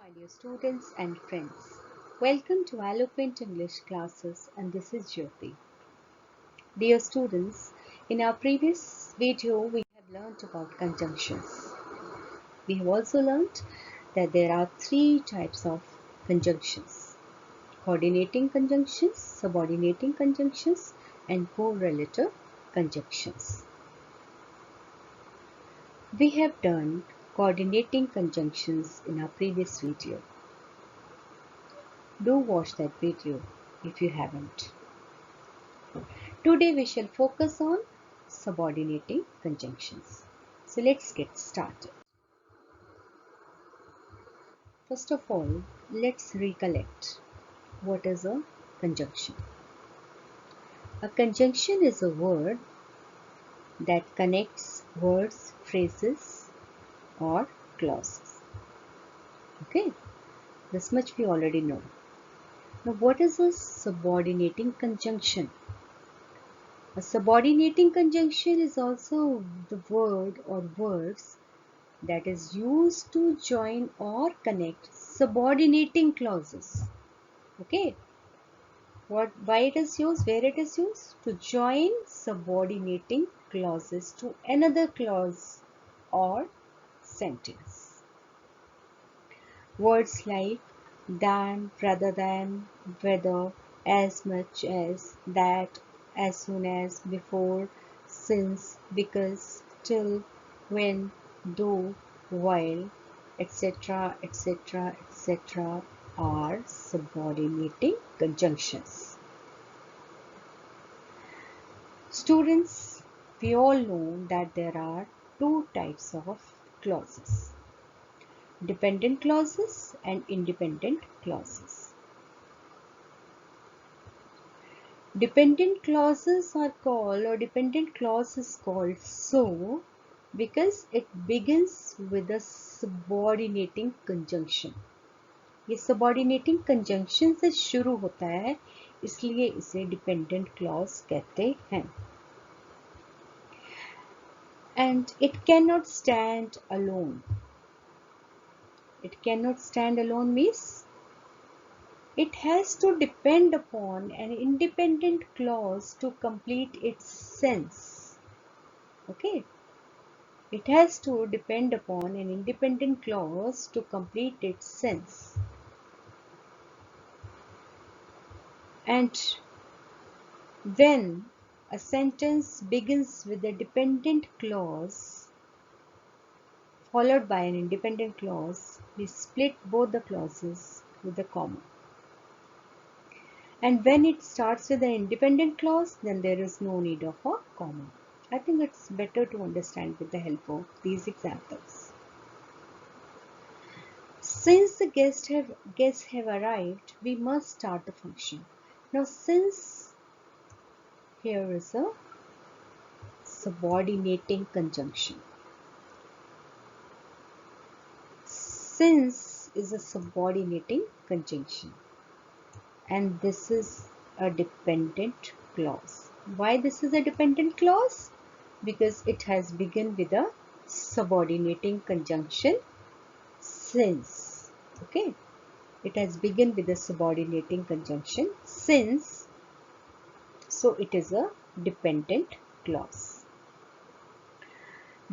my dear students and friends. Welcome to Eloquent English classes, and this is Jyoti. Dear students, in our previous video we have learnt about conjunctions. We have also learnt that there are three types of conjunctions: coordinating conjunctions, subordinating conjunctions, and correlative conjunctions. We have done coordinating conjunctions in our previous video. Do watch that video if you haven't. Today we shall focus on subordinating conjunctions. So let's get started. First of all, let's recollect what is a conjunction. A conjunction is a word that connects words, phrases, or clauses. Okay, this much we already know. Now, what is a subordinating conjunction? A subordinating conjunction is also the word or words that is used to join or connect subordinating clauses. Okay, why it is used, where it is used? To join subordinating clauses to another clause or sentence. Words like than, rather than, whether, as much as, that, as soon as, before, since, because, till, when, though, while, etc., etc., etc. are subordinating conjunctions. Students, we all know that there are two types of clauses: dependent clauses and independent clauses. Dependent clauses are called, or dependent clause is called so because it begins with a subordinating conjunction. ये subordinating conjunction से शुरू होता है, इसलिए इसे dependent clause कहते हैं. And it cannot stand alone. It cannot stand alone means it has to depend upon an independent clause to complete its sense. Okay? It has to depend upon an independent clause to complete its sense. And when a sentence begins with a dependent clause followed by an independent clause, we split both the clauses with a comma. And when it starts with an independent clause, then there is no need of a comma. I think it's better to understand with the help of these examples. Since the guests have arrived, we must start the function. Now, since here is a subordinating conjunction. Since is a subordinating conjunction, and this is a dependent clause. Why this is a dependent clause? Because it has begun with a subordinating conjunction since. Okay, it has begun with a subordinating conjunction since, so it is a dependent clause.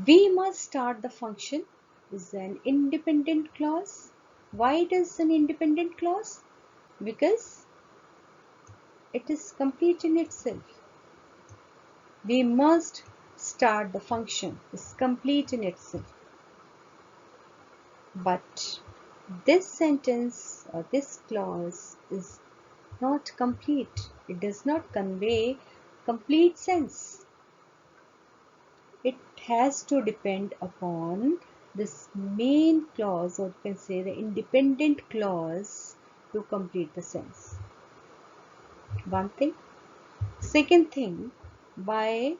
We must start the function is an independent clause. Why it is an independent clause? Because it is complete in itself. We must start the function is complete in itself. But this sentence or this clause is not complete. It does not convey complete sense. It has to depend upon this main clause, or you can say the independent clause, to complete the sense. One thing. Second thing, by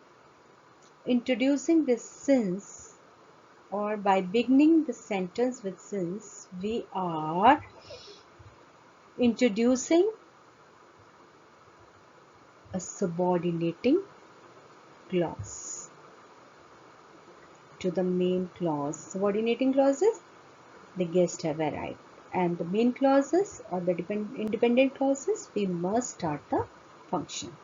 introducing this since, or by beginning the sentence with since, we are introducing a subordinating clause to the main clause. Subordinating clauses, the guests have arrived. and the main clauses or the independent clauses, we must start the function.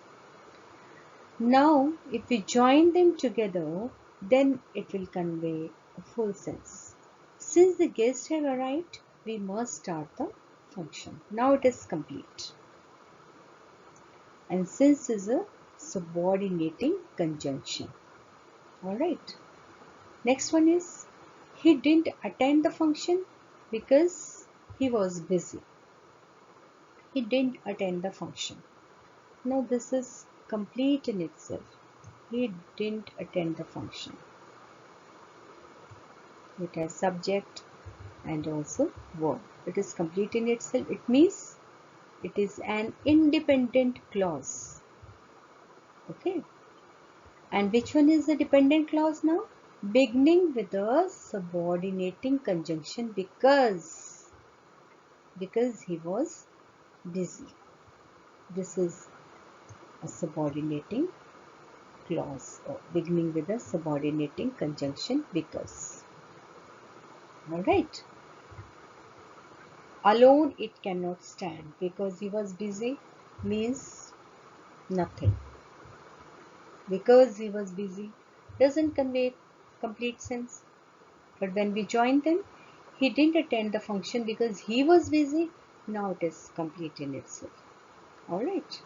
Now, if we join them together, then it will convey a full sense. Since the guests have arrived, we must start the function. Now it is complete. And since is a subordinating conjunction. Alright. Next one is, he didn't attend the function because he was busy. He didn't attend the function. Now this is complete in itself. He didn't attend the function. It has subject and also verb. It is complete in itself. It means it is an independent clause. Okay. And which one is the dependent clause now? Beginning with a subordinating conjunction because he was busy. This is a subordinating clause, or beginning with a subordinating conjunction because. Alright. Alone it cannot stand because he was busy means nothing. Because he was busy doesn't convey complete sense. But when we join them, he didn't attend the function because he was busy. Now it is complete in itself. Alright.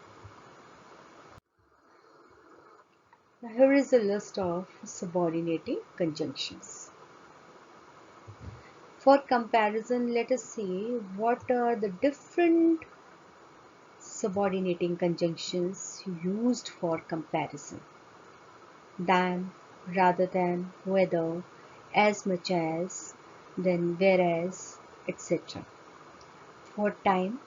Now here is a list of subordinating conjunctions. For comparison, let us see what are the different subordinating conjunctions used for comparison. Than, rather than, whether, as much as, then, whereas, etc. For time,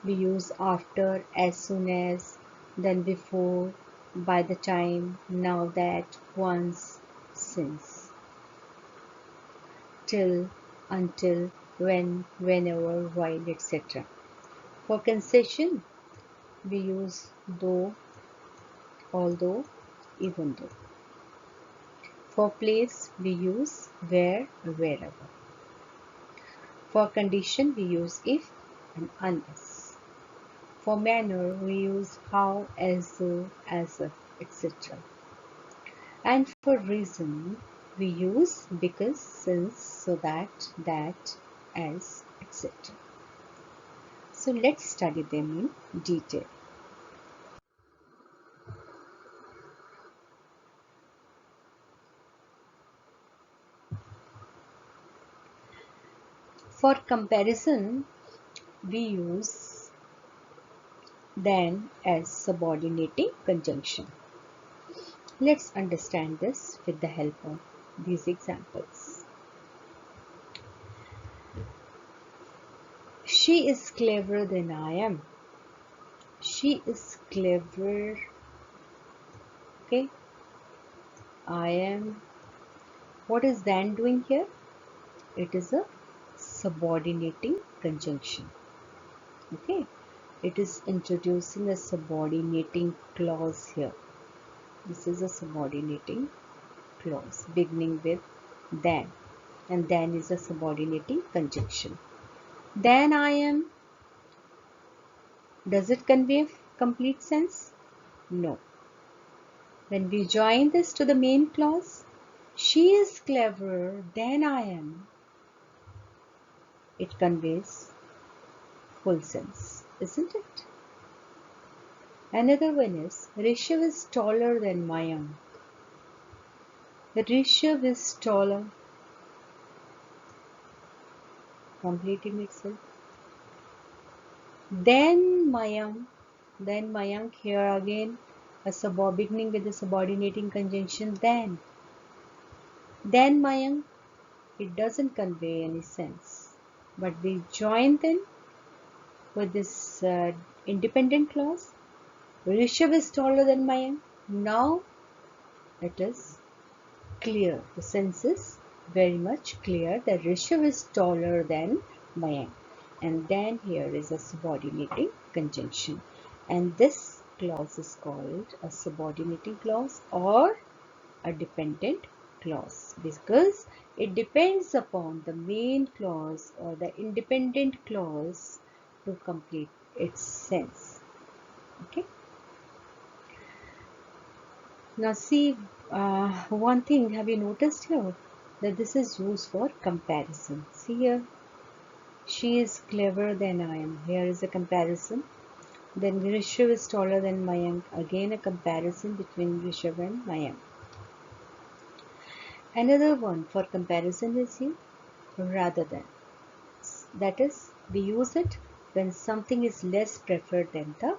we use after, as soon as, then, before, by the time, now that, once, since. Till, until, when, whenever, while, etc. For concession, we use though, although, even though. For place, we use where, wherever. For condition, we use if and unless. For manner, we use how, as though, as if, etc. And for reason, we use because, since, so that, as, etc. So let's study them in detail. For comparison, we use than as subordinating conjunction. Let's understand this with the help of these examples. She is cleverer than I am. She is clever. Okay. I am. What is than doing here? It is a subordinating conjunction. Okay. It is introducing a subordinating clause here. This is a subordinating clause beginning with than, and than is a subordinating conjunction. Than I am. Does it convey complete sense? No. When we join this to the main clause, she is cleverer than I am, it conveys full sense, isn't it? Another one is, Rishabh is taller than Mayank. Rishabh is taller, completing itself. Then Mayank here again, beginning with the subordinating conjunction then. Then Mayank, it doesn't convey any sense. But we join them with this independent clause. Rishabh is taller than Mayank. Now it is clear. The sense is very much clear that Rishabh is taller than Mayank. And then here is a subordinating conjunction. And this clause is called a subordinating clause or a dependent clause because it depends upon the main clause or the independent clause to complete its sense. Okay. Now see, one thing, have you noticed here that this is used for comparison? See here, she is cleverer than I am. Here is a comparison. Then Rishabh is taller than Mayank. Again a comparison between Rishabh and Mayank. Another one for comparison is here, rather than. That is, we use it when something is less preferred than the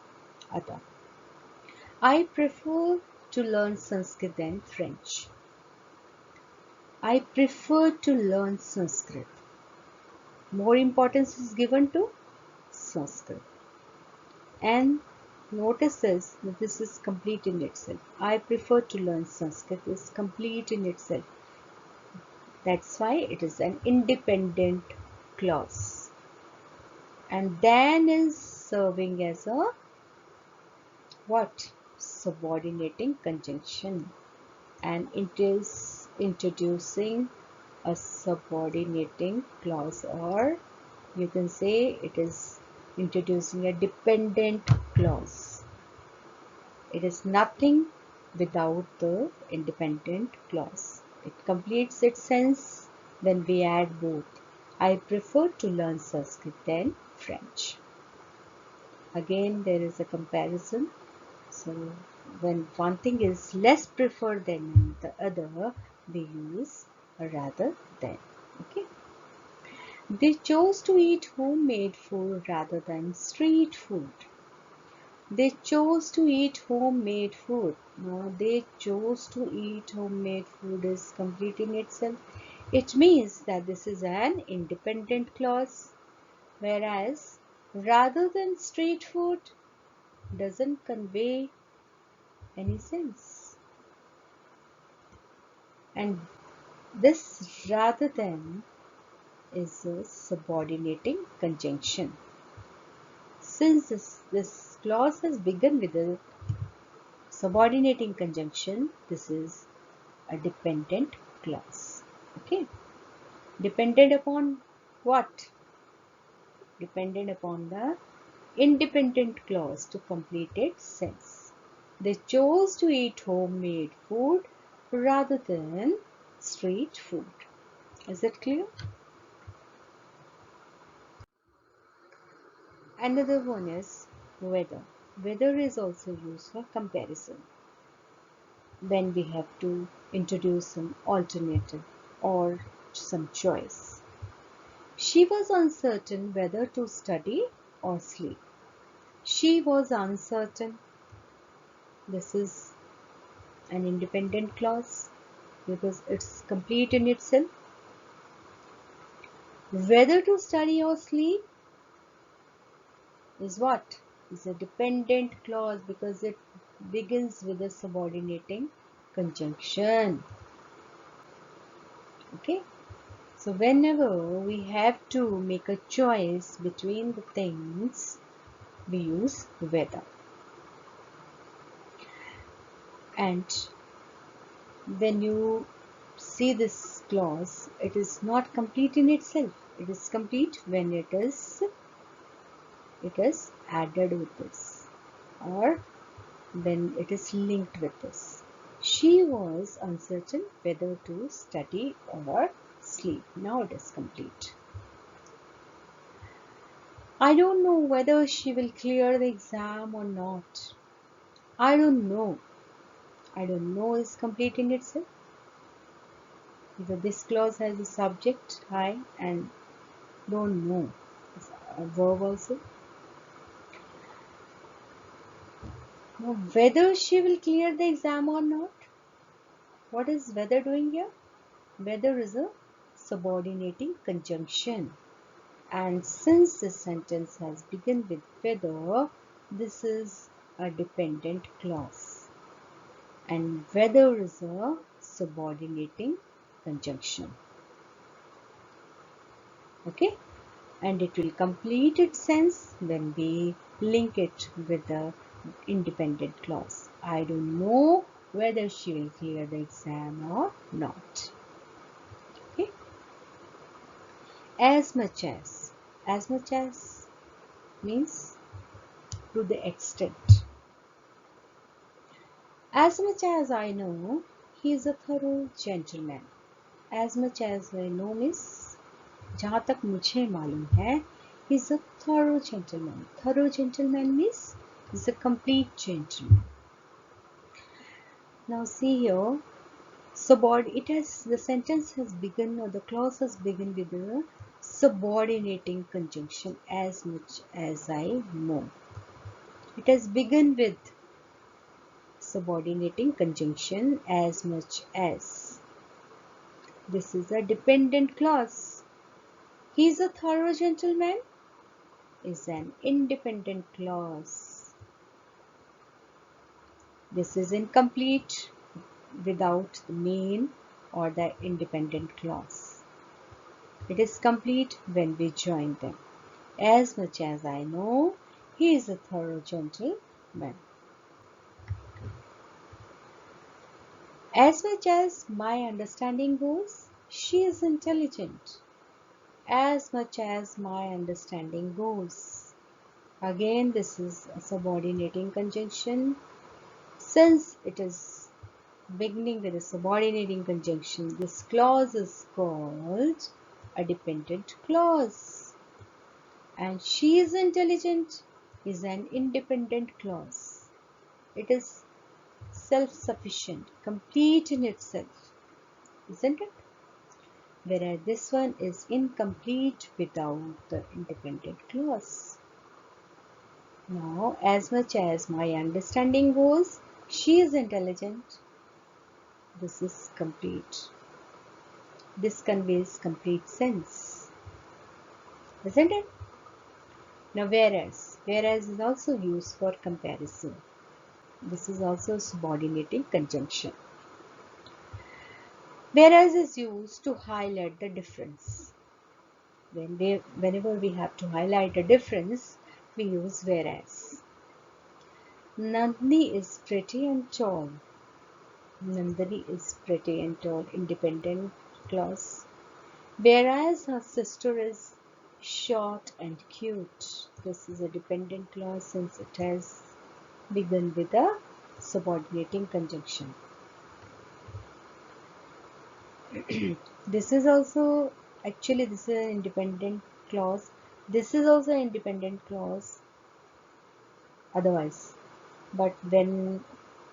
other. I prefer to learn Sanskrit than French. I prefer to learn Sanskrit. More importance is given to Sanskrit. And notice this, that this is complete in itself. I prefer to learn Sanskrit is complete in itself. That's why it is an independent clause. And then is serving as a what? Subordinating conjunction. And it is introducing a subordinating clause, or you can say it is introducing a dependent clause. It is nothing without the independent clause. It completes its sense when we add both. I prefer to learn Sanskrit than French. Again, there is a comparison. So, when one thing is less preferred than the other, we use rather than. Okay. They chose to eat homemade food rather than street food. They chose to eat homemade food. Now, they chose to eat homemade food is complete in itself. It means that this is an independent clause, whereas rather than street food doesn't convey any sense. And this rather than is a subordinating conjunction. Since this clause has begun with a subordinating conjunction, this is a dependent clause. Okay. Dependent upon what? Dependent upon the independent clause to complete its sense. They chose to eat homemade food rather than street food. Is that clear? Another one is whether. Whether is also used for comparison when we have to introduce some alternative or some choice. She was uncertain whether to study or sleep. She was uncertain. This is an independent clause because it's complete in itself. Whether to study or sleep is what? Is a dependent clause because it begins with a subordinating conjunction. Okay. So whenever we have to make a choice between the things, we use whether. And when you see this clause, it is not complete in itself. It is complete when it is added with this or when it is linked with this. She was uncertain whether to study or sleep. Now it is complete. I don't know whether she will clear the exam or not. I don't know. I don't know is complete in itself. Because this clause has a subject, I, and don't know. It's a verb also. Now, whether she will clear the exam or not. What is whether doing here? Whether is a subordinating conjunction. And since this sentence has begun with whether, this is a dependent clause. And whether is a subordinating conjunction. Okay? And it will complete its sense when we link it with the independent clause. I don't know whether she will clear the exam or not. Okay? As much as means to the extent. As much as I know, he is a thorough gentleman. As much as I know means जहाँ तक मुझे मालूम है, he is a thorough gentleman. Thorough gentleman means he is a complete gentleman. Now see here, the sentence has begun, or the clause has begun with the subordinating conjunction, as much as I know. It has begun with subordinating conjunction, as much as. This is a dependent clause. He is a thorough gentleman is an independent clause. This is incomplete without the main or the independent clause. It is complete when we join them. As much as I know, he is a thorough gentleman. As much as my understanding goes, she is intelligent. As much as my understanding goes. Again, this is a subordinating conjunction. Since it is beginning with a subordinating conjunction, this clause is called a dependent clause. And she is intelligent is an independent clause. It is self-sufficient, complete in itself, isn't it? Whereas this one is incomplete without the independent clause. Now, as much as my understanding goes, she is intelligent. This is complete. This conveys complete sense, isn't it? Now, whereas is also used for comparison. This is also subordinating conjunction. Whereas is used to highlight the difference. Whenever we have to highlight a difference, we use whereas. Nandini is pretty and tall. Nandini is pretty and tall, independent clause. Whereas her sister is short and cute. This is a dependent clause since it has begun with a subordinating conjunction. This is also, actually this is an independent clause. This is also an independent clause otherwise. But when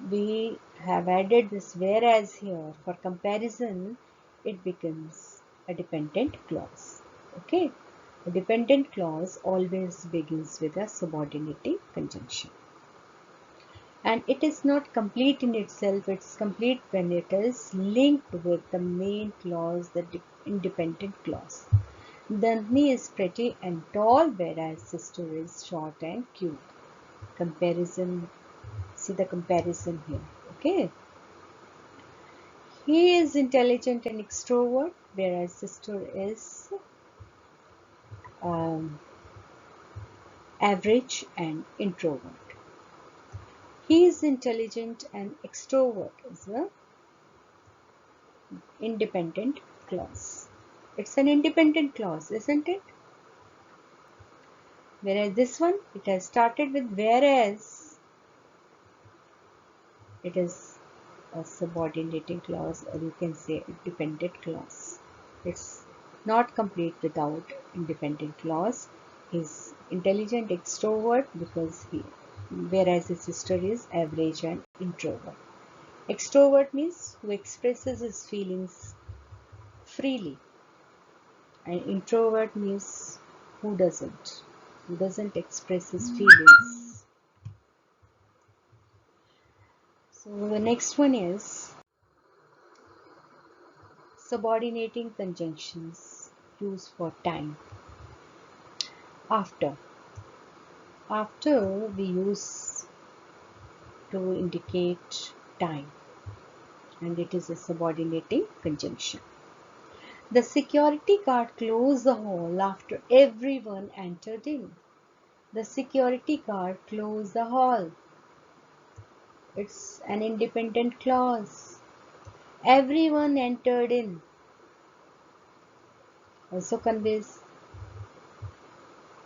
we have added this whereas here for comparison, it becomes a dependent clause. Okay. A dependent clause always begins with a subordinating conjunction. And it is not complete in itself, it's complete when it is linked with the main clause, the independent clause. Nandini is pretty and tall, whereas sister is short and cute. Comparison, see the comparison here, okay? He is intelligent and extrovert, whereas sister is average and introvert. He is intelligent and extrovert is a independent clause. It's an independent clause, isn't it? Whereas this one, it has started with whereas. It is a subordinating clause, or you can say a dependent clause. It's not complete without independent clause. He's intelligent extrovert because whereas his sister is average and introvert. Extrovert means who expresses his feelings freely, and introvert means who doesn't express his feelings. So the next one is subordinating conjunctions used for time. After we use to indicate time, and it is a subordinating conjunction. The security guard closed the hall after everyone entered in. The security guard closed the hall. It's an independent clause. Everyone entered in also conveys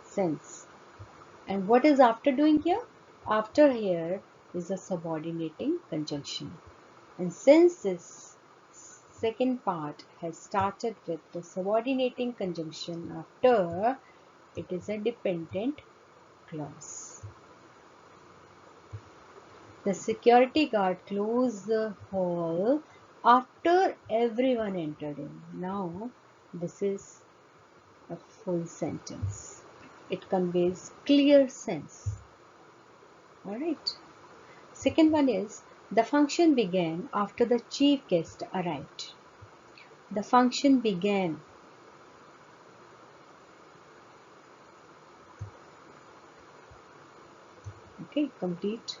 sense. And what is after doing here? After here is a subordinating conjunction. And since this second part has started with the subordinating conjunction after, it is a dependent clause. The security guard closed the hall after everyone entered in. Now, this is a full sentence. It conveys clear sense. Alright. Second one is, the function began after the chief guest arrived. The function began. Okay, complete.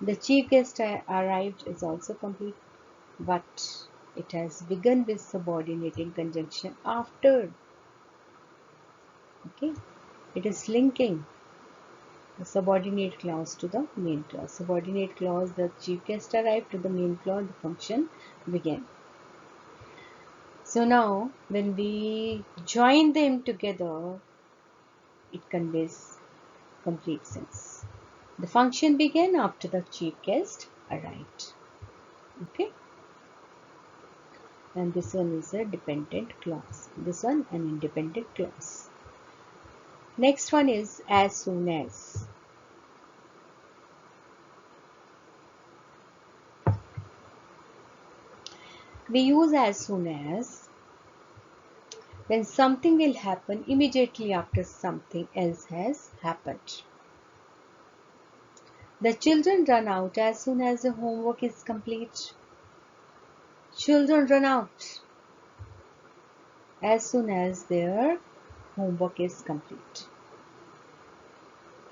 The chief guest arrived is also complete, but it has begun with subordinating conjunction after. Okay, it is linking the subordinate clause to the main clause. Subordinate clause, the chief guest arrived, to the main clause, the function began. So now, when we join them together, it conveys complete sense. The function began after the chief guest arrived. Okay. And this one is a dependent clause. This one an independent clause. Next one is as soon as. We use as soon as when something will happen immediately after something else has happened. The children run out as soon as the homework is complete. Children run out as soon as their homework is complete.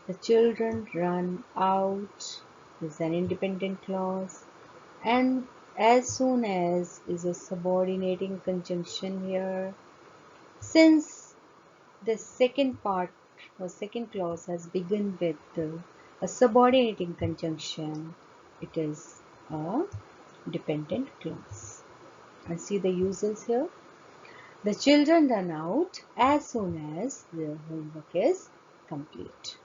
The children run out is an independent clause, and as soon as is a subordinating conjunction here. Since the second part or second clause has begun with a subordinating conjunction, it is a dependent clause. And see the uses here. The children run out as soon as their homework is complete.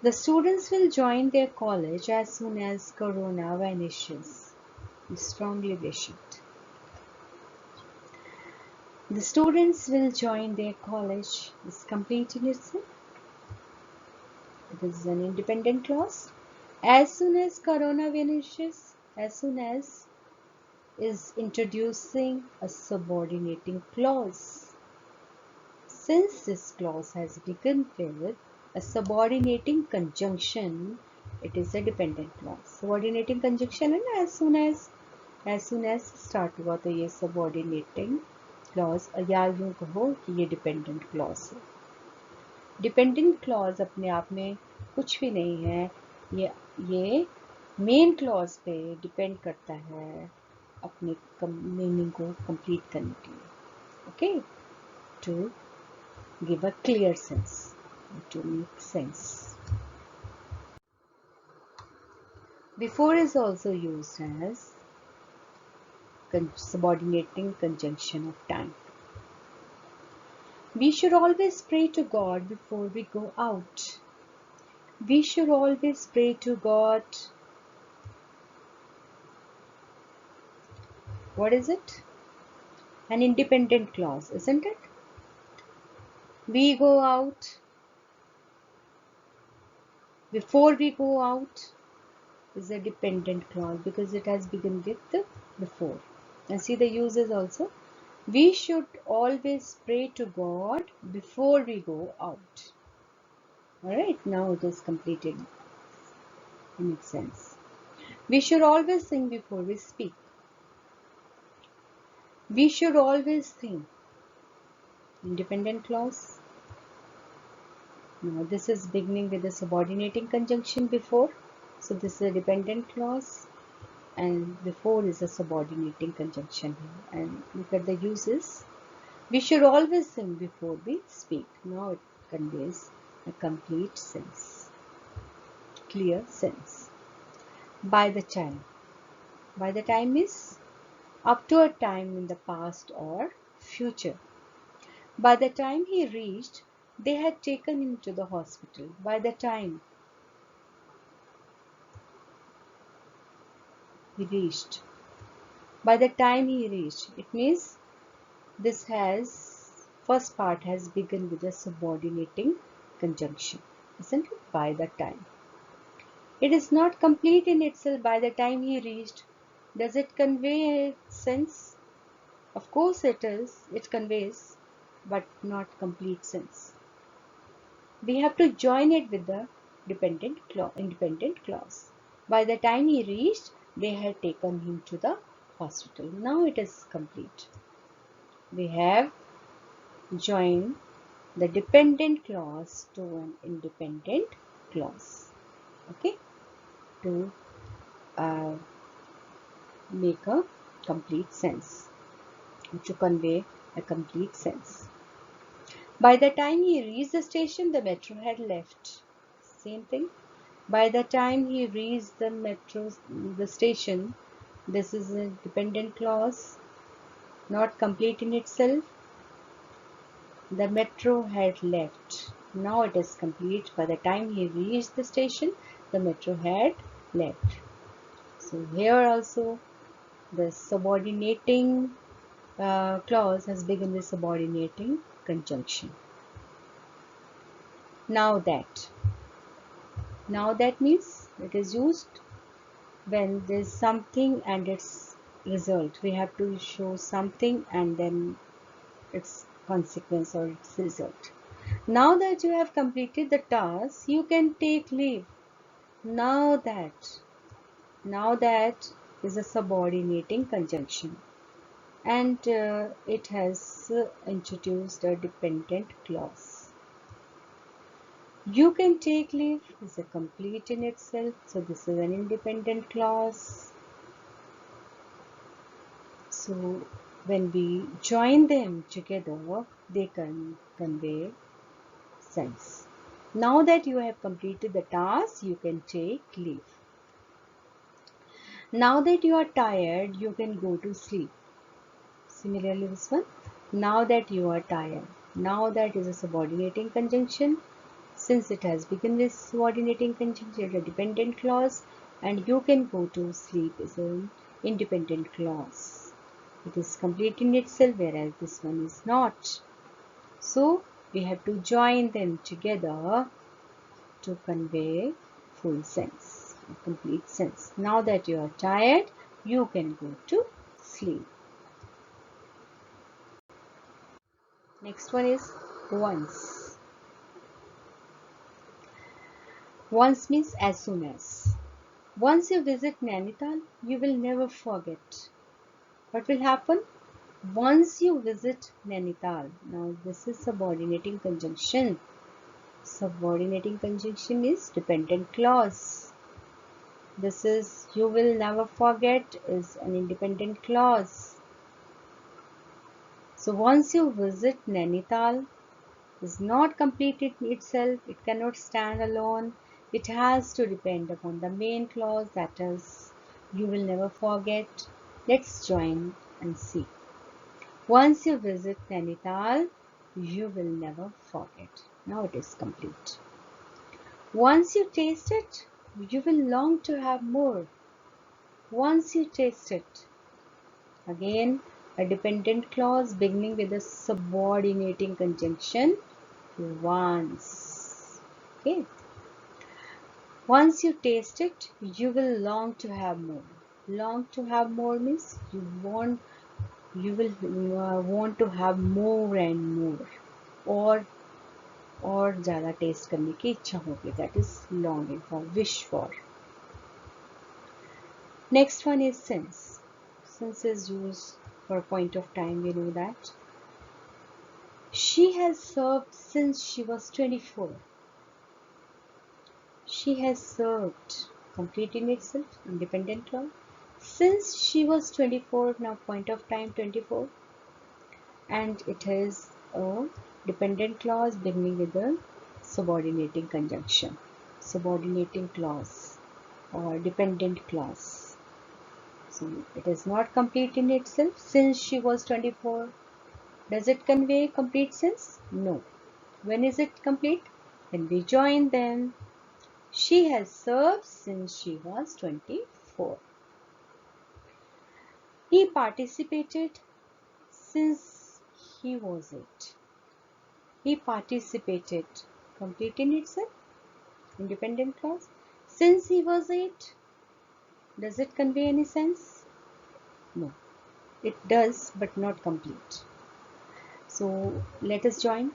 The students will join their college as soon as Corona vanishes. Strongly wishing. The students will join their college is complete in itself. It is an independent clause. As soon as Corona vanishes, as soon as is introducing a subordinating clause. Since this clause has begun with a subordinating conjunction, it is a dependent clause. Subordinating conjunction and as soon as start हुआ तो ये subordinating clause, या यूं कहो कि ये dependent clause है. Dependent clause अपने आप में कुछ भी नहीं है. ये main clause पे depend करता है अपने meaning को complete करने के लिए. Okay, to give a clear sense, to make sense. Before is also used as subordinating conjunction of time. We should always pray to God before we go out. We should always pray to God. What is it? An independent clause, isn't it? We go out. Before we go out is a dependent clause because it has begun with the before. And see the uses also. We should always pray to God before we go out. Alright, now it is completed. It makes sense. We should always sing before we speak. We should always think. Independent clause. Now this is beginning with a subordinating conjunction before. So this is a dependent clause. And before is a subordinating conjunction here. And look at the uses. We should always sing before we speak. Now it conveys a complete sense. Clear sense. By the time. By the time is up to a time in the past or future. By the time he reached, they had taken him to the hospital. By the time he reached. By the time he reached. It means this has, first part has begun with a subordinating conjunction. Isn't it? By the time. It is not complete in itself by the time he reached. Does it convey a sense? Of course it is. It conveys, but not complete sense. We have to join it with the independent clause. By the time he reached, they had taken him to the hospital. Now it is complete. We have joined the dependent clause to an independent clause. Okay, to make a complete sense, to convey a complete sense. By the time he reached the station, the metro had left. Same thing. By the time he reached the station, this is a dependent clause, not complete in itself. The metro had left. Now it is complete. By the time he reached the station, the metro had left. So here also the subordinating clause has begun with subordinating conjunction. Now that. Now that means it is used when there is something and its result. We have to show something and then its consequence or its result. Now that you have completed the task, you can take leave. Now that is a subordinating conjunction, and it has introduced a dependent clause. You can take leave is a complete in itself, so this is an independent clause. So when we join them together, they can convey sense. Now that you have completed the task, you can take leave. Now that you are tired, you can go to sleep. Similarly, this one. Now that you are tired. Now that is a subordinating conjunction. Since it has begun with subordinating conjunction, a dependent clause, and you can go to sleep is an independent clause. It is complete in itself, whereas this one is not. So we have to join them together to convey full sense, complete sense. Now that you are tired, you can go to sleep. Next one is once. Once means as soon as. Once you visit Nainital, you will never forget. What will happen? Once you visit Nainital. Now this is subordinating conjunction. Subordinating conjunction is dependent clause. This is you will never forget is an independent clause. So once you visit Nainital is not complete in itself. It cannot stand alone. It has to depend upon the main clause, that is you will never forget. Let's join and see. Once you visit Nainital, you will never forget. Now it is complete. Once you taste it, you will long to have more. Once you taste it. Again, a dependent clause beginning with a subordinating conjunction. Once. Okay. Once you taste it, you will long to have more. Long to have more means you will want to have more and more, और ज़्यादा test करने की इच्छा होगी. That is longing for, wish for. Next one is since. Since is used for a point of time. We know that. She has served since she was 24. She has served, complete in itself, independent clause. Since she was 24, now point of time 24, and it is a dependent clause beginning with a subordinating conjunction, subordinating clause. or dependent clause. So it is not complete in itself. Since she was 24, does it convey complete sense? No. When is it complete? When we join them. She has served since she was 24. He participated since he was 8. He participated. Complete in itself. Independent clause. Since he was 8. Does it convey any sense? No. It does, but not complete. So let us join.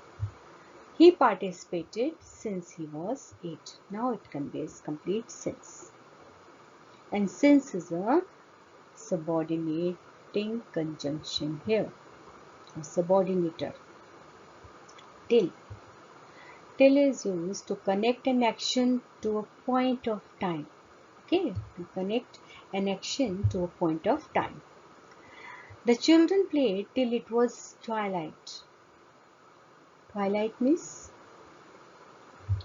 He participated since he was 8. Now it conveys complete sense. And since is a subordinating conjunction here. A subordinator. Till. Till is used to connect an action to a point of time. Okay, to connect an action to a point of time. The children played till it was twilight. Twilight means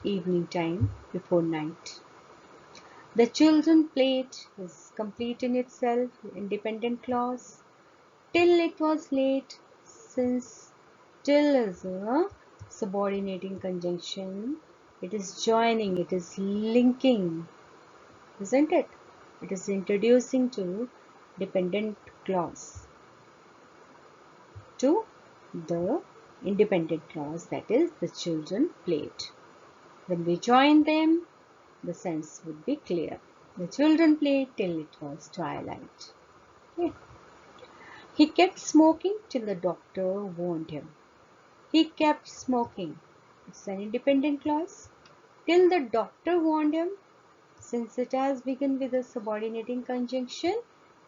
evening time before night. The children played is complete in itself, independent clause. Till it was late, since till is a subordinating conjunction. It is joining, it is linking, isn't it? It is introducing to dependent clause to the independent clause, that is the children played. When we join them, the sense would be clear. The children played till it was twilight. Okay. He kept smoking till the doctor warned him. He kept smoking. It's an independent clause. Till the doctor warned him. Since it has begun with a subordinating conjunction,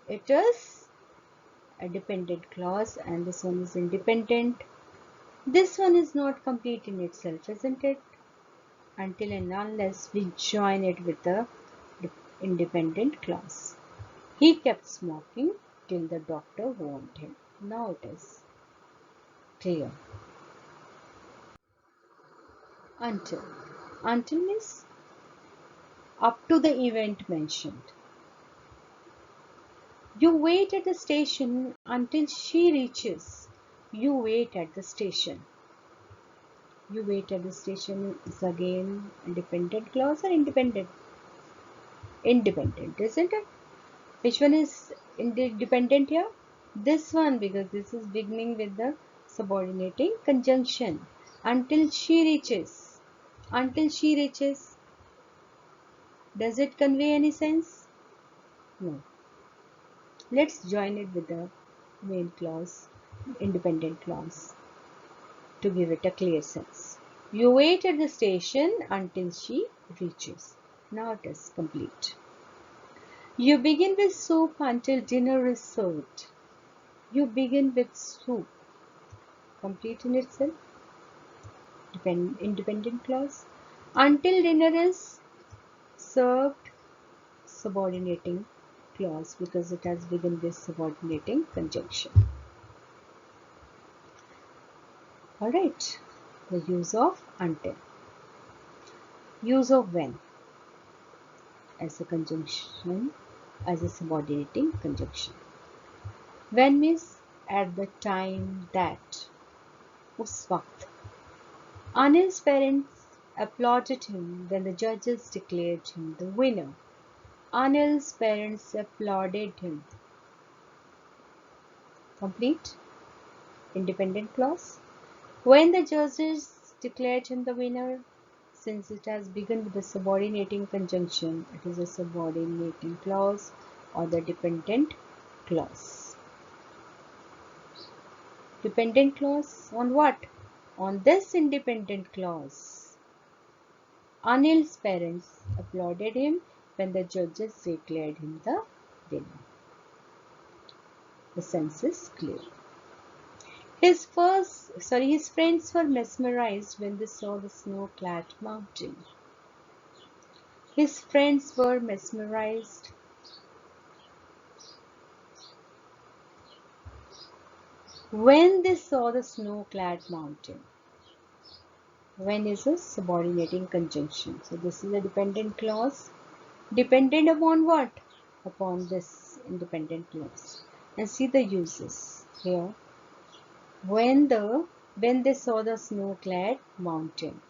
it is a dependent clause, and this one is independent. This one is not complete in itself, isn't it? Until and unless we join it with the independent clause. He kept smoking till the doctor warned him. Now it is clear. Until. Until means up to the event mentioned. You wait at the station until she reaches. You wait at the station. You wait at the station is again independent clause or independent? Independent, isn't it? Which one is independent here? This one, because this is beginning with the subordinating conjunction. Until she reaches. Until she reaches. Does it convey any sense? No. Let's join it with the main clause, independent clause, to give it a clear sense. You wait at the station until she reaches. Now it is complete. You begin with soup until dinner is served. You begin with soup. Complete in itself. Independent clause. Until dinner is served. Subordinating clause, because it has begun with subordinating conjunction. Alright. The use of until. Use of when as a conjunction, as a subordinating conjunction. When means at the time that. उस वक्त. Anil's parents applauded him when the judges declared him the winner. Anil's parents applauded him. Complete. Independent clause. When the judges declared him the winner, since it has begun with the subordinating conjunction, it is a subordinating clause or the dependent clause. Dependent clause on what? On this independent clause. Anil's parents applauded him when the judges declared him the winner. The sense is clear. His friends were mesmerized when they saw the snow-clad mountain. His friends were mesmerized when they saw the snow-clad mountain. When is a subordinating conjunction. So this is a dependent clause. Dependent upon what? Upon this independent clause. And see the uses here. When they saw the snow-clad mountain.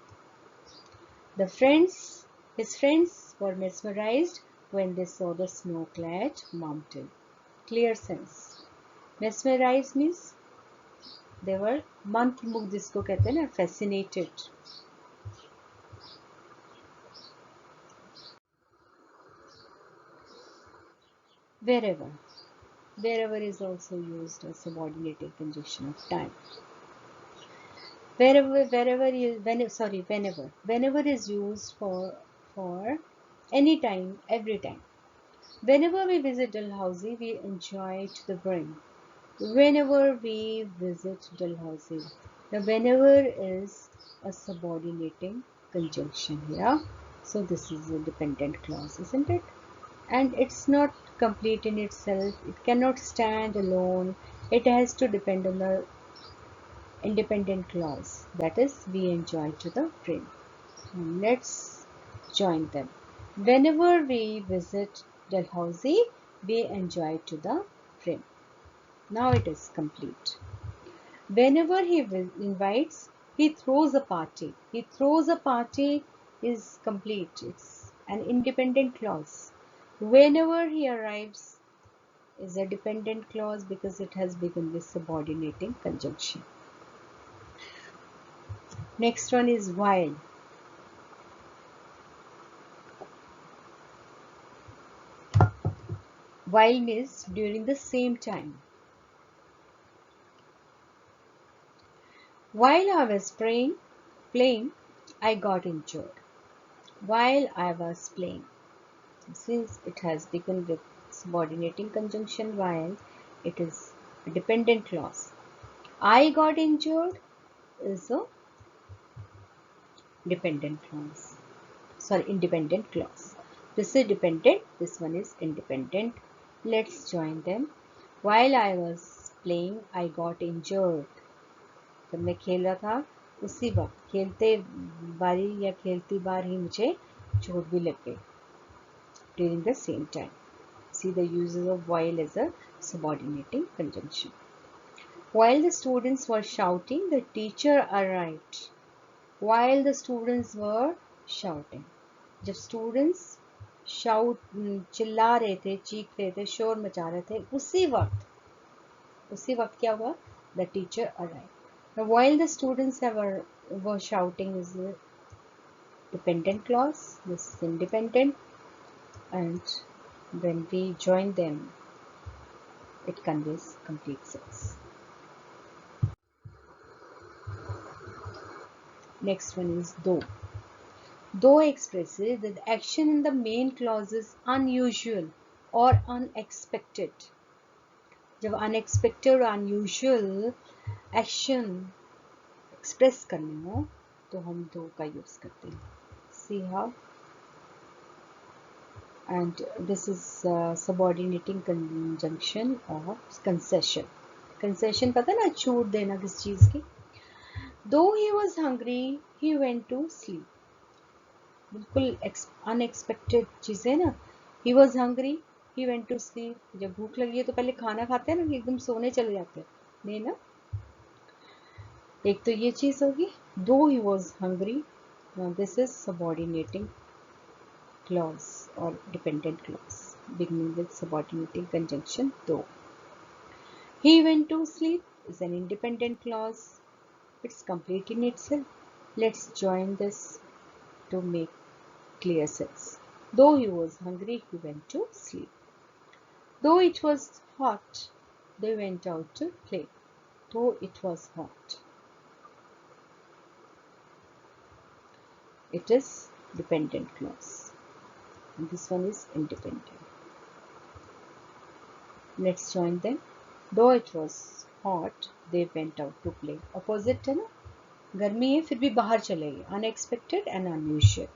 His friends were mesmerized when they saw the snow-clad mountain. Clear sense. Mesmerized means they were मंत्रमुग्ध जिसको कहते हैं ना, fascinated. Wherever. Wherever is also used as subordinating conjunction of time. Whenever is used for any time, every time. Whenever we visit Dalhousie, we enjoy to the brim. Whenever we visit Dalhousie. Now, whenever is a subordinating conjunction here. So this is a dependent clause, isn't it? And it's not complete in itself. It cannot stand alone. It has to depend on the independent clause, that is we enjoy to the brim. Let's join them. Whenever we visit Dalhousie, we enjoy to the brim. Now it is complete. Whenever he invites, he throws a party. He throws a party is complete. It's an independent clause. Whenever he arrives is a dependent clause because it has begun with subordinating conjunction. Next one is while. While means during the same time. While I was playing, I got injured. While I was playing. Since it has begun with subordinating conjunction while, it is a dependent clause. I got injured is a dependent clause. Sorry, independent clause. This is dependent, this one is independent. Let's join them. While I was playing, I got injured. जब मैं खेल रहा था उसी वक्त खेलते बारी या खेलती बार ही मुझे चोट भी लग गई. During the same time. See the uses of while as a subordinating conjunction. While the students were shouting, the teacher arrived. While the students were shouting. जब students shout चिल्ला रहे थे, चीख रहे थे, शोर मचा रहे थे, उसी वक्त क्या हुआ? The teacher arrived. Now, while the students were shouting is a dependent clause. This is independent, and when we join them, it conveys complete sense. Next one is though. Though expresses that the action in the main clause is unusual or unexpected. जब unexpected और unusual action express करने हो तो हम though का use करते हैं. See how? And this is subordinating conjunction or concession. Concession पता है ना, छूट देना किस चीज की. Though he was hungry, he went to sleep. बिल्कुल अनएक्सपेक्टेड चीज है ना. He was hungry, he went to sleep. जब भूख लगी है तो पहले खाना खाते हैं ना कि एकदम सोने चले जाते हैं, नहीं ना. एक तो ये चीज होगी. Though he was hungry, now this is subordinating clause or dependent clause beginning with subordinating conjunction though. He went to sleep is an independent clause. It's complete in itself. Let's join this to make clear sense. Though he was hungry, he went to sleep. Though it was hot, they went out to play. Though it was hot. It is dependent clause. And this one is independent. Let's join them. Though it was hot, they went out to play. Opposite है ना. गर्मी है फिर भी बाहर चले गए. Unexpected and unusual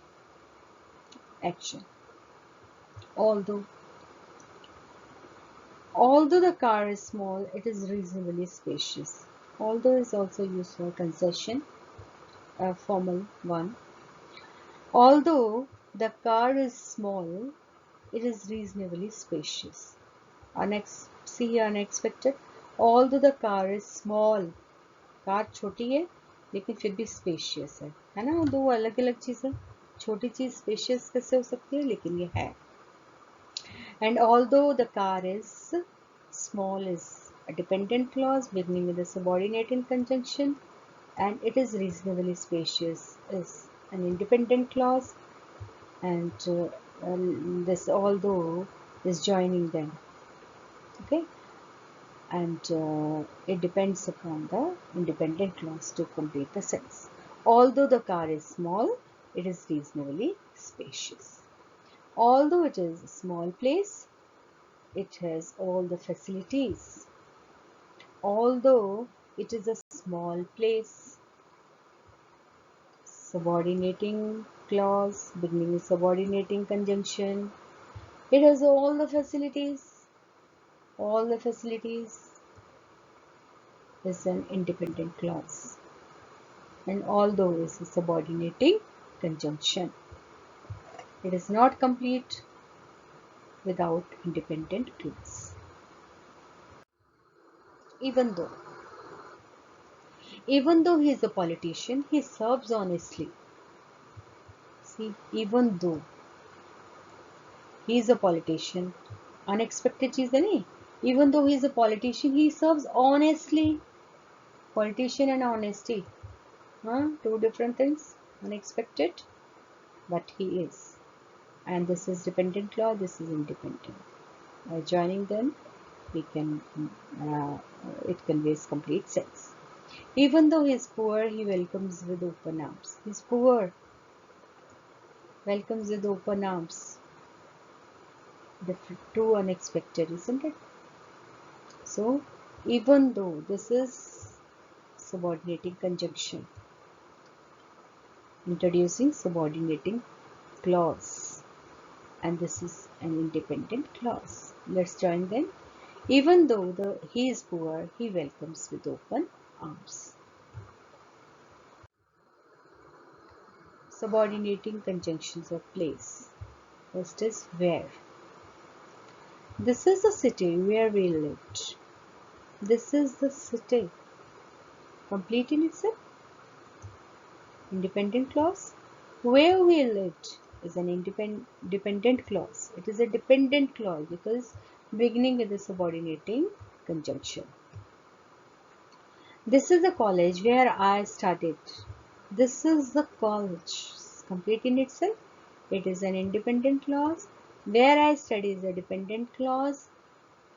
action. Although the car is small, it is reasonably spacious. Although is also used for concession, a formal one. Although the car is small, it is reasonably spacious. See here, unexpected. Although the car is small, car छोटी है लेकिन फिर भी spacious है ना, दो अलग अलग चीजें. छोटी चीज स्पेशियस कैसे हो सकती है, लेकिन ये है. And although the car is small is a dependent clause beginning with a subordinating conjunction, and it is reasonably spacious is an independent clause, and this although is joining them. Okay, and it depends upon the independent clause to complete the sentence. Although the car is small, it is reasonably spacious. Although it is a small place, it has all the facilities. Although it is a small place, subordinating clause beginning with subordinating conjunction, it has all the facilities. All the facilities is an independent clause, and although is a subordinating conjunction. It is not complete without independent clause. Even though he is a politician, he serves honestly. See, even though he is a politician, unexpected चीज़ है नहीं. Even though he is a politician, he serves honestly. Politician and honesty, two different things. Unexpected, but he is. And this is dependent clause, this is independent. By joining them, we can it conveys complete sense. Even though he is poor, he welcomes with open arms. He is poor, welcomes with open arms. Too unexpected, isn't it? So, even though this is subordinating conjunction, introducing subordinating clause, and this is an independent clause. Let's join them. Even though he is poor, he welcomes with open arms. Subordinating conjunctions of place. First is where. This is the city where we lived. This is the city. Complete in itself. Independent clause. Where we lived is an independent clause. It is a dependent clause because beginning with a subordinating conjunction. This is the college where I studied. This is the college. Complete in itself. It is an independent clause. Where I study is a dependent clause.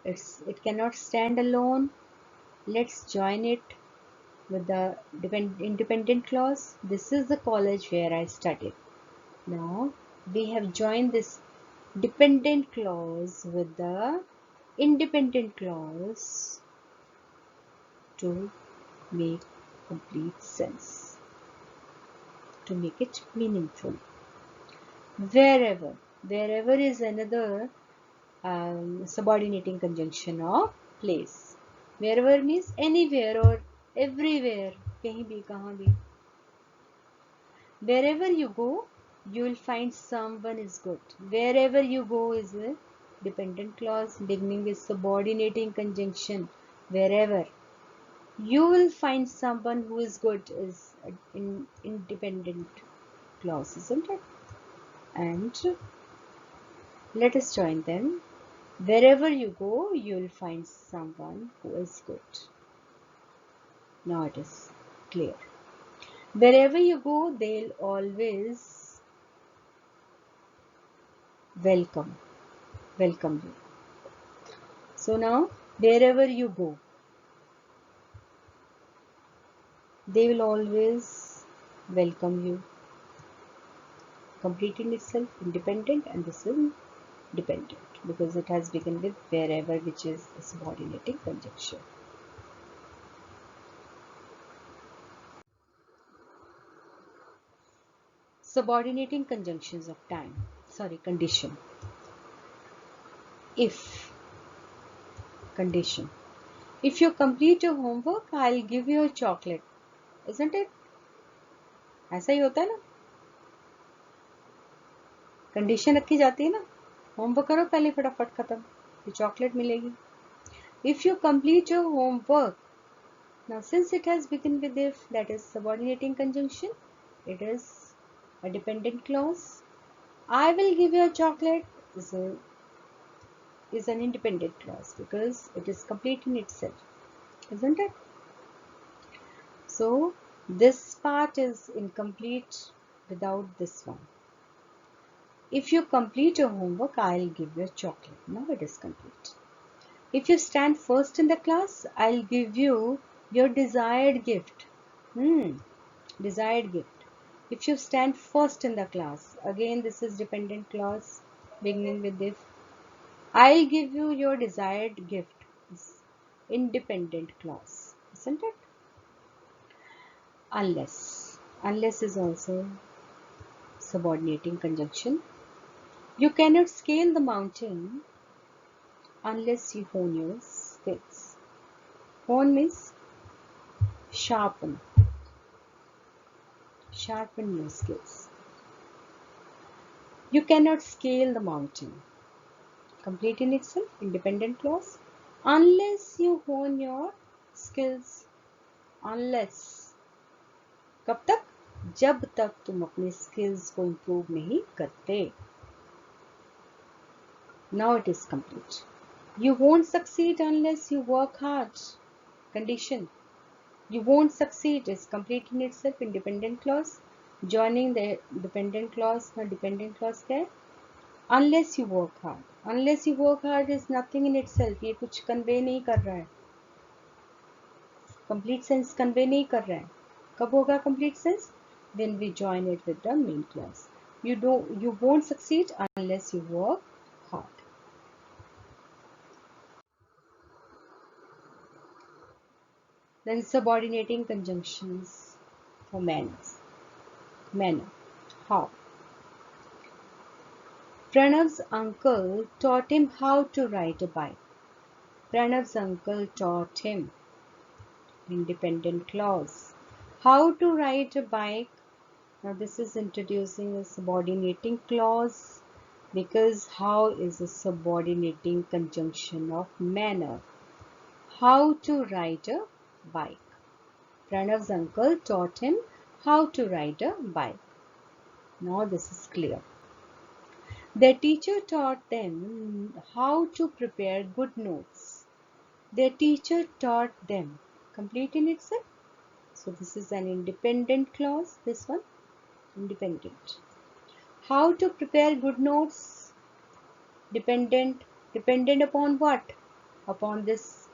It cannot stand alone. Let's join it with the independent clause. This is the college where I studied. Now we have joined this dependent clause with the independent clause to make complete sense, to make it meaningful. Wherever is another subordinating conjunction of place. Wherever means anywhere or everywhere, कहीं भी कहाँ भी. Wherever you go, you will find someone is good. Wherever you go is a dependent clause beginning with subordinating conjunction. Wherever you will find someone who is good is an independent clause, isn't it? And let us join them. Wherever you go, you will find someone who is good. Now it is clear. Wherever you go, they'll always welcome you. So now, wherever you go, they will always welcome you. Completing itself independent, and this is dependent because it has begun with wherever, which is a subordinating conjunction. Subordinating conjunctions of condition. If condition. If you complete your homework, I'll give you a chocolate. Isn't it? ऐसा ही होता है ना. Condition रखी जाती है ना. Homework करो पहले फटाफट खत्म, फिर चॉकलेट मिलेगी. If you complete your homework, now since it has begun with if, that is subordinating conjunction, it is a dependent clause. I will give you a chocolate is an independent clause because it is complete in itself, isn't it? So this part is incomplete without this one. If you complete your homework, I'll give you a chocolate. Now it is complete. If you stand first in the class, I'll give you your desired gift. Desired gift. If you stand first in the class, again this is dependent clause beginning with if. I'll give you your desired gift. It's independent clause, isn't it? Unless. Unless is also subordinating conjunction. You cannot scale the mountain unless you hone your skills. Hone means sharpen. Sharpen your skills. You cannot scale the mountain. Complete in itself, independent clause. Unless you hone your skills. Unless. कब तक? जब तक तुम अपने skills को improve नहीं करते. Now it is complete. You won't succeed unless you work hard. Condition. You won't succeed is complete in itself, independent clause. Joining the dependent clause. Now dependent clause क्या है? Unless you work hard. Unless you work hard is nothing in itself. ये कुछ convey नहीं कर रहा है. Complete sense convey नहीं कर रहा है. कब होगा complete sense? When we join it with the main clause. You won't succeed unless you work hard. Then subordinating conjunctions for manners. Manner. How? Pranav's uncle taught him how to ride a bike. Pranav's uncle taught him. Independent clause. How to ride a bike. Now this is introducing a subordinating clause because how is a subordinating conjunction of manner. How to ride a bike. Pranav's uncle taught him how to ride a bike. Now this is clear. Their teacher taught them how to prepare good notes. Their teacher taught them. Complete in itself. So this is an independent clause. This one. Independent. How to prepare good notes. Dependent. Dependent upon what? Upon this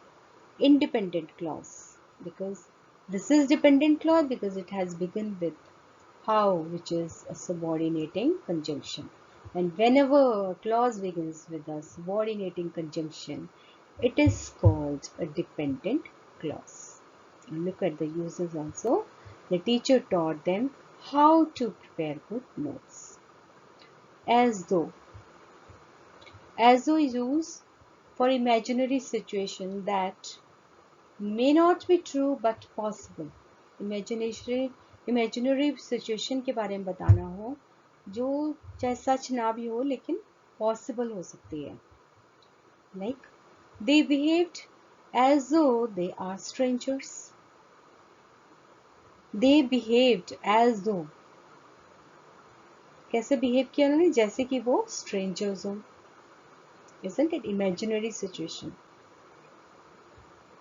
independent clause. Because this is dependent clause because it has begun with how, which is a subordinating conjunction. And whenever a clause begins with a subordinating conjunction, it is called a dependent clause. And look at the uses also. The teacher taught them how to prepare good notes. As though. As though is used for imaginary situation that may not be true but possible. Imaginary situation के बारे में बताना हो जो चाहे सच ना भी हो लेकिन possible हो सकती है. Like they behaved as though they are strangers. They behaved as though. कैसे behave किया उन्होंने? जैसे कि वो strangers हो. Isn't it? Imaginary situation.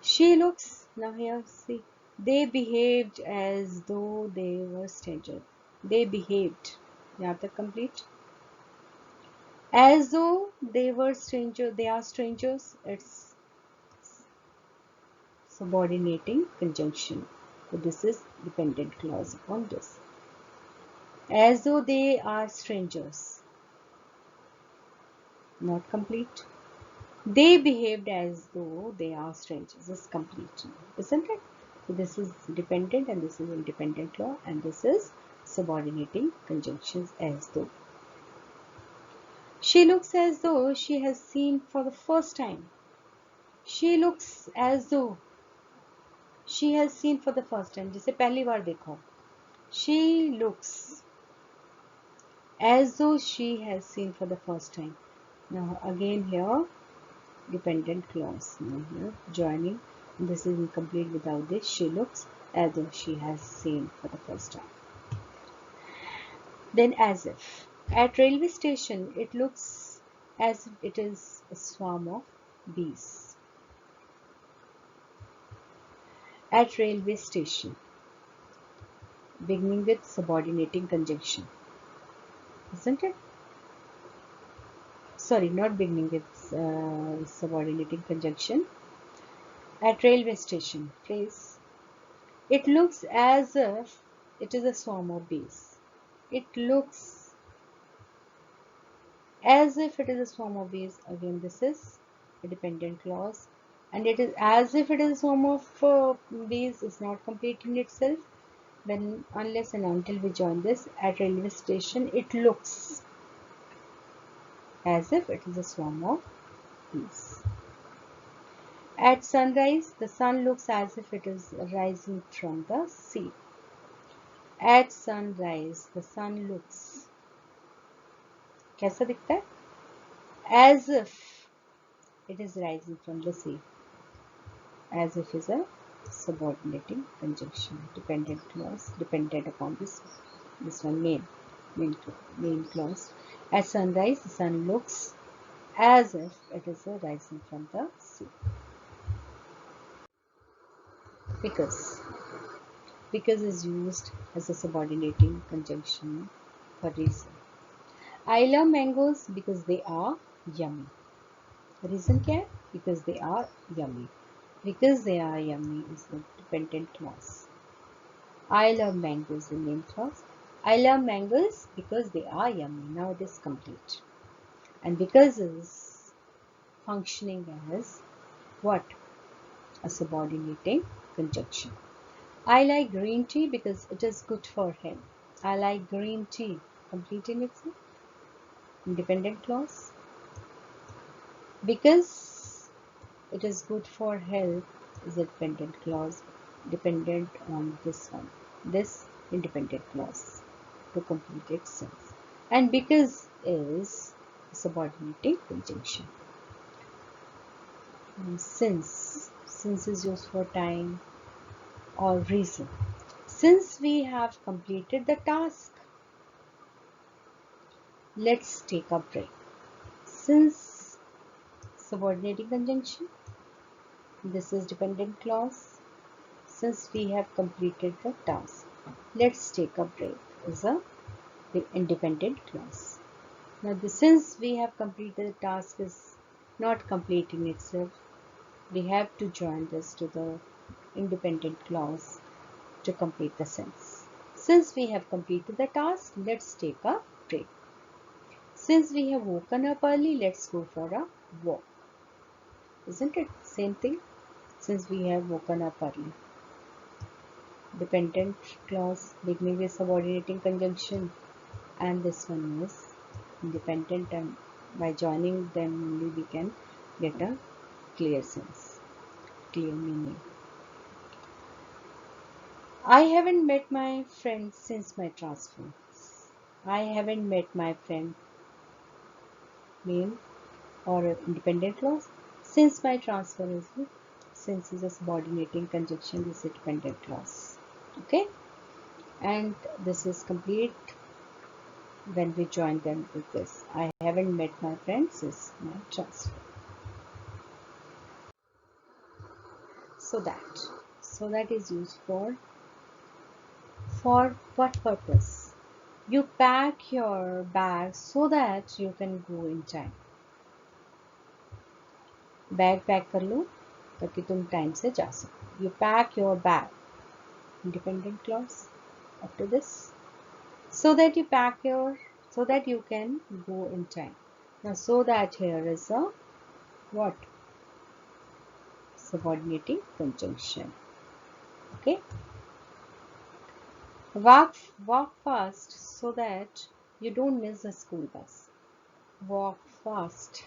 She looks, now here see, they behaved as though they were strangers. They behaved. यहाँ तक complete. As though they were strangers, they are strangers. It's subordinating conjunction. So this is dependent clause upon this. As though they are strangers. Not complete. They behaved as though they are strangers. It's complete, isn't it? So this is dependent and this is independent clause and this is subordinating conjunctions as though. She looks as though she has seen for the first time. She looks as though she has seen for the first time. जैसे पहली बार देखो. She looks as though she has seen for the first time. Now again here dependent clause. Now here joining. This is incomplete without this. She looks as though she has seen for the first time. Then as if. At railway station, it looks as if it is a swarm of bees. At railway station, beginning with subordinating conjunction, isn't it? Sorry, not beginning with subordinating conjunction. At railway station, phrase. It looks as if it is a swarm of bees. It looks as if it is a swarm of bees. Again, this is a dependent clause. And it is as if it is a swarm of bees is not complete in itself. Then unless and until we join this, at railway station, it looks as if it is a swarm of bees. At sunrise, the sun looks as if it is rising from the sea. At sunrise, the sun looks कैसा दिखता है? As if it is rising from the sea. As if is a subordinating conjunction, dependent clause, dependent upon this one main clause. At sunrise, the sun looks as if it is rising from the sea. Because is used as a subordinating conjunction for reason. I love mangoes because they are yummy. Reason क्या है? Because they are yummy. Because they are yummy is the dependent clause. I love mangoes is the main clause. I love mangoes because they are yummy. Now it is complete. And because is functioning as what? A subordinating conjunction. I like green tea because it is good for him. I like green tea. Complete in itself. Independent clause. Because it is good for health is a dependent clause, dependent on this one, this independent clause to complete its sense. And because is a subordinating conjunction. And since is used for time or reason. Since we have completed the task, let's take a break. Since subordinating conjunction, this is dependent clause. Since we have completed the task, let's take a break is a independent clause. Now, since we have completed the task is not complete in itself, we have to join this to the independent clause to complete the sense. Since we have completed the task, let's take a break. Since we have woken up early, let's go for a walk. Isn't it? Same thing. Since we have woken up early. Dependent clause beginning with subordinating conjunction, and this one is independent, and by joining them only we can get a clear sense, clear meaning. I haven't met my friend since my transfer. I haven't met my friend main or independent clause. Since my transfer is since is a subordinating conjunction, this is a dependent clause. Okay, and this is complete when we join them with this. I haven't met my friend since my transfer. So that is used for what purpose? You pack your bag so that you can go in time. Bag pack कर लो ताकि तुम time से जा सको. You pack your bag. Independent clause after this. So that you can go in time. Now, so that here is a what? Subordinating conjunction. Okay. Walk fast so that you don't miss the school bus. Walk fast.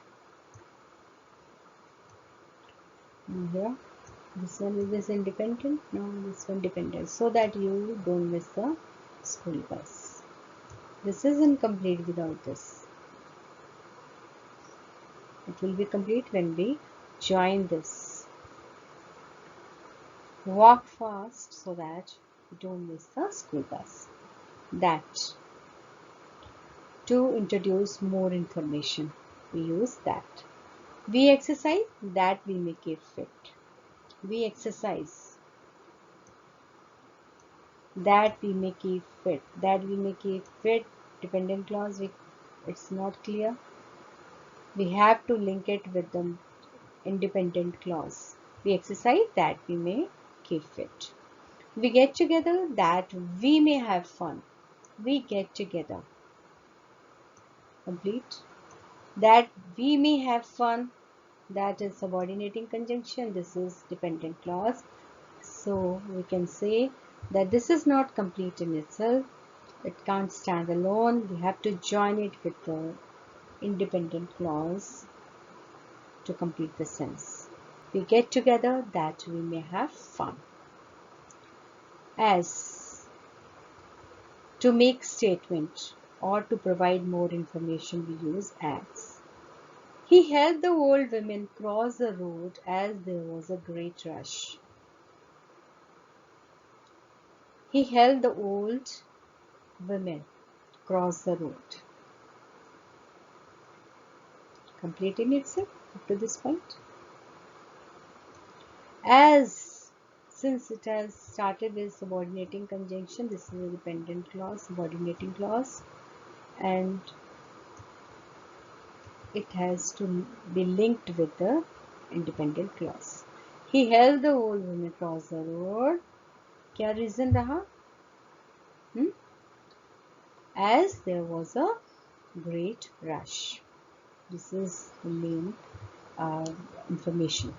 Here, this one is this independent. No, this one dependent. So that you don't miss the school bus. This is incomplete without this. It will be complete when we join this. Walk fast so that you don't miss the school bus. That. To introduce more information, we use that. We exercise, that we make it fit. We exercise, that we make it fit. That we make it fit. Dependent clause, it's not clear. We have to link it with the independent clause. We exercise, that we may keep fit. We get together, that we may have fun. We get together. Complete. That we may have fun. That is subordinating conjunction. This is dependent clause. So we can say that this is not complete in itself. It can't stand alone. We have to join it with the independent clause to complete the sentence. We get together that we may have fun. As, to make statement or to provide more information, we use as. He helped the old women cross the road as there was a great rush. He helped the old women cross the road. Completing itself up to this point. As, since it has started with subordinating conjunction, this is a dependent clause, subordinating clause, and it has to be linked with the independent clause. He helped the old woman cross the road. क्या reason रहा? As there was a great rush. This is the main information.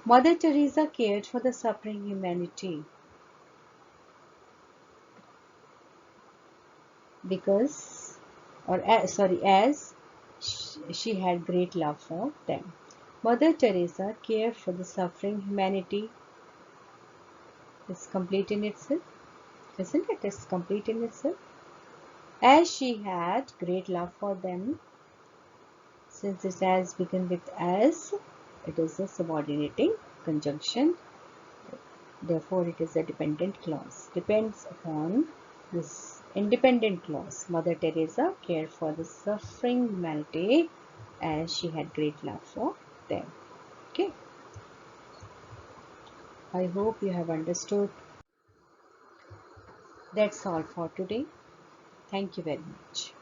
Mother Teresa cared for the suffering humanity because, or as she had great love for them. Mother Teresa cared for the suffering humanity. It's complete in itself, isn't it? It's complete in itself. As she had great love for them, since it has begun with as, it is a subordinating conjunction. Therefore, it is a dependent clause. Depends upon this independent clause. Mother Teresa cared for the suffering humanity as she had great love for them. Okay. I hope you have understood. That's all for today. Thank you very much.